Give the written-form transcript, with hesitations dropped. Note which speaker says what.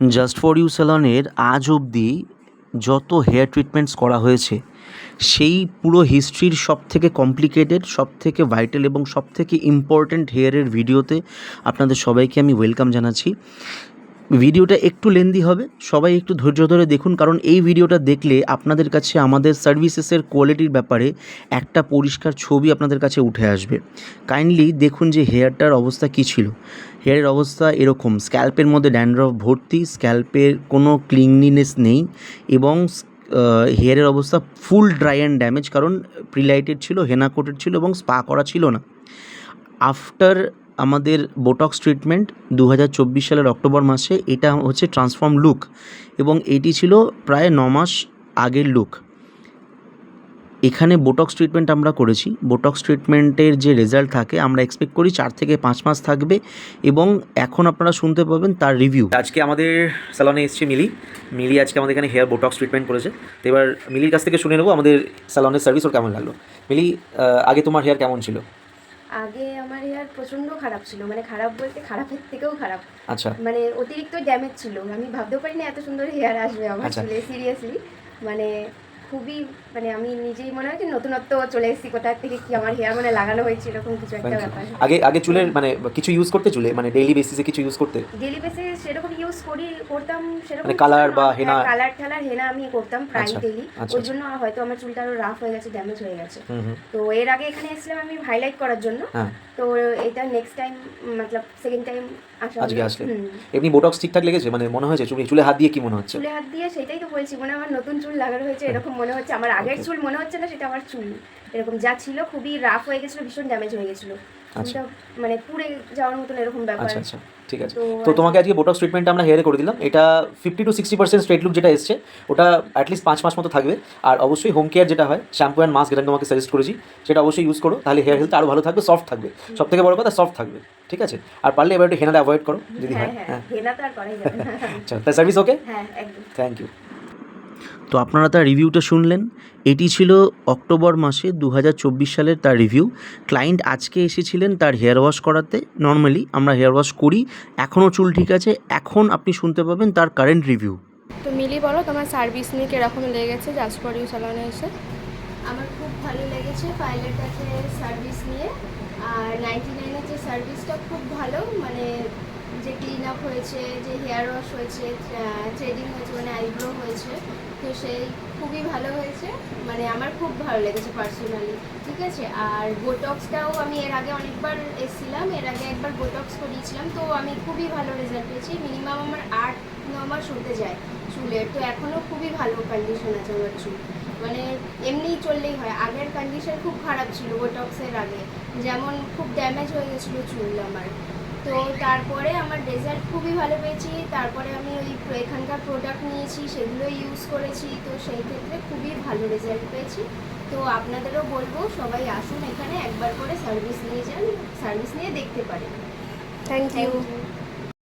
Speaker 1: Just for you স্যালনের আজ অবধি যত হেয়ার ট্রিটমেন্টস করা হয়েছে সেই পুরো হিস্ট্রির সবথেকে কমপ্লিকেটেড, সবথেকে ভাইটাল এবং সবথেকে ইম্পর্ট্যান্ট হেয়ারের ভিডিওতে আপনাদের সবাইকে আমি ওয়েলকাম জানাচ্ছি। ভিডিওটা একটু লেন্দি হবে, সবাই একটু ধৈর্য ধরে দেখুন, কারণ এই ভিডিওটা দেখলে আপনাদের কাছে আমাদের সার্ভিসেসের কোয়ালিটির ব্যাপারে একটা পরিষ্কার ছবি আপনাদের কাছে উঠে আসবে। কাইন্ডলি দেখুন যে হেয়ারটার অবস্থা কী ছিল। হেয়ারের অবস্থা এরকম, স্ক্যাল্পের মধ্যে ড্যান্ড্রফ ভর্তি, স্ক্যাল্পের কোনো ক্লিনলিনেস নেই এবং হেয়ারের অবস্থা ফুল ড্রাই অ্যান্ড ড্যামেজ, কারণ প্রিলাইটেড ছিল, হেনা কোটেড ছিল এবং স্পা করা ছিল না। আফটার আমাদের বোটক্স ট্রিটমেন্ট 2024 সালের অক্টোবর মাসে, এটা হচ্ছে ট্রান্সফর্ম লুক এবং এটি ছিল প্রায় 9 মাস আগের লুক। এখানে বোটক্স ট্রিটমেন্ট আমরা করেছি। বোটক্স ট্রিটমেন্টের যে রেজাল্ট থাকে আমরা এক্সপেক্ট করি 4 থেকে 5 মাস থাকবে এবং এখন আপনারা শুনতে পাবেন তার রিভিউ। আজকে আমাদের স্যালনে এসেছে মিলি আজকে আমাদের এখানে হেয়ার বোটক্স ট্রিটমেন্ট করেছে। তো এবার মিলির কাছ থেকে শুনে নেবো আমাদের স্যালনের সার্ভিস ওর কেমন লাগলো। মিলি, আগে তোমার হেয়ার কেমন ছিল?
Speaker 2: আগে আমার হেয়ার প্রচন্ড খারাপ ছিল, মানে খারাপ বলতে খারাপের থেকেও খারাপ।
Speaker 1: আচ্ছা,
Speaker 2: মানে অতিরিক্ত ড্যামেজ ছিল, আমি ভাবতেও পারিনি এত সুন্দর হেয়ার আসবে আমার
Speaker 1: আচ্ছা।
Speaker 2: চুলে, সিরিয়াসলি। মানে খুবই, মানে আমি নিজেই মনে হয় কি নতুনত্ব চলে এসেছি, কোথা থেকে কি আমার হেয়ার মানে লাগানো হয়েছে এরকম কিছু একটা ব্যাপার।
Speaker 1: আগে চুলের মানে কিছু ইউজ করতে, চুলে মানে ডেইলি বেসিসে কিছু ইউজ করতে?
Speaker 2: ডেলি বেসে সেরকম করতাম সেরকম
Speaker 1: মানে কালার বা হেনা?
Speaker 2: কালার ঠালার হেনা আমি করতাম প্রায়
Speaker 1: আচ্ছা,
Speaker 2: ডেলি।
Speaker 1: আচ্ছা,
Speaker 2: ওর জন্য হয়তো আমার চুলটা আরো রাফ হয়ে গেছে, ড্যামেজ হয়ে গেছে। তো এর আগে এখানে এসেছিলাম আমি হাইলাইট করার জন্য।
Speaker 1: হ্যাঁ।
Speaker 2: তো এটা নেক্সট টাইম, মতলব সেকেন্ড টাইম আসা
Speaker 1: আজকে আসলে এমনি বোটক্স ঠিকঠাক লেগেছে? মানে মনে হয়েছে চুলে হাত দিয়ে কি মনে হচ্ছে?
Speaker 2: চুলে হাত দিয়ে সেটাই তো বলছি, মনে আমার নতুন চুল লাগানো হয়েছে এরকম মনে হচ্ছে। আমার আগের চুল মনে হচ্ছে না সেটা আমার চুল, এরকম যা ছিল খুবই রাফ হয়ে গেছিলো, ভীষণ ড্যামেজ হয়ে গেছিলো চুলটা, মানে পুড়ে যাওয়ার মতন এরকম ব্যাপার।
Speaker 1: আচ্ছা আচ্ছা, ঠিক আছে। তো তোমাকে আজকে বোটক্স ট্রিটমেন্টটা আমরা হেয়ারে করে দিলাম। এটা 50 to 60% স্ট্রেট লুক যেটা এসছে ওটা অ্যাটলিস্ট 5 মাস মতো থাকবে। আর অবশ্যই হোম কেয়ার যেটা হয়, শ্যাম্পু অ্যান্ড মাস্ক, যেটা তোমাকে সাজেস্ট করেছি সেটা অবশ্যই ইউজ করো, তাহলে হেয়ার হেলথ আরও ভালো থাকবে, সফট থাকবে। সব থেকে বড় কথা সফট থাকবে, ঠিক আছে? আর পারলে এবার একটু হেনাটা অ্যাভয়েড করো যদি হয়।
Speaker 2: হ্যাঁ, হেনা তো আর করাই যাবে না।
Speaker 1: আচ্ছা, তাই সার্ভিস ওকে?
Speaker 2: হ্যাঁ, একদম।
Speaker 1: Thank you. তো আপনারা তার রিভিউটা শুনলেন। এটি ছিল অক্টোবর মাসে 2024 সালের তার রিভিউ। ক্লায়েন্ট আজকে এসেছিলেন তার হেয়ার ওয়াশ করাতে। নর্মালি আমরা হেয়ার ওয়াশ করি, এখনও চুল ঠিক আছে। এখন আপনি শুনতে পাবেন তার কারেন্ট রিভিউ।
Speaker 3: তো মিলি, বলো তোমার সার্ভিস নিয়ে কীরকম লেগেছে জাস্ট ফর ইউ স্যালনে এসে?
Speaker 2: আমার খুব ভালো লেগেছে পাইলের কাছে সার্ভিস নিয়ে। আর 99-এর যে সার্ভিসটা খুব ভালো, মানে যে ক্লিন আপ হয়েছে, যে হেয়ার ওয়াশ হয়েছে, থ্রেডিং হয়েছে, মানে আইব্রো হয়েছে, তো সেই খুবই ভালো হয়েছে। মানে আমার খুব ভালো লেগেছে পার্সোনালি, ঠিক আছে। আর বোটক্সটাও আমি এর আগে অনেকবার এসেছিলাম, এর আগে একবার বোটক্স করিয়েছিলাম, তো আমি খুবই ভালো রেজাল্ট পেয়েছি। মিনিমাম আমার 8-9 মাস হতে যায় চুলের, তো এখনও খুবই ভালো কন্ডিশন আছে আমার চুল, মানে এমনিই চললেই হয়। আগের কন্ডিশন খুব খারাপ ছিল বোটক্সের আগে, যেমন খুব ড্যামেজ হয়ে গেছিলো চুল আমার। তো তারপরে আমার রেজাল্ট খুবই ভালো পেয়েছি। তারপরে আমি ওই এখানকার প্রোডাক্ট নিয়েছি, সেগুলো ইউজ করেছি, তো সেই ক্ষেত্রে খুবই ভালো রেজাল্ট পেয়েছি। তো আপনাদেরও বলবো সবাই আসুন এখানে, একবার করে সার্ভিস নিয়ে যান, সার্ভিস নিয়ে দেখতে পারেন।
Speaker 3: Thank you.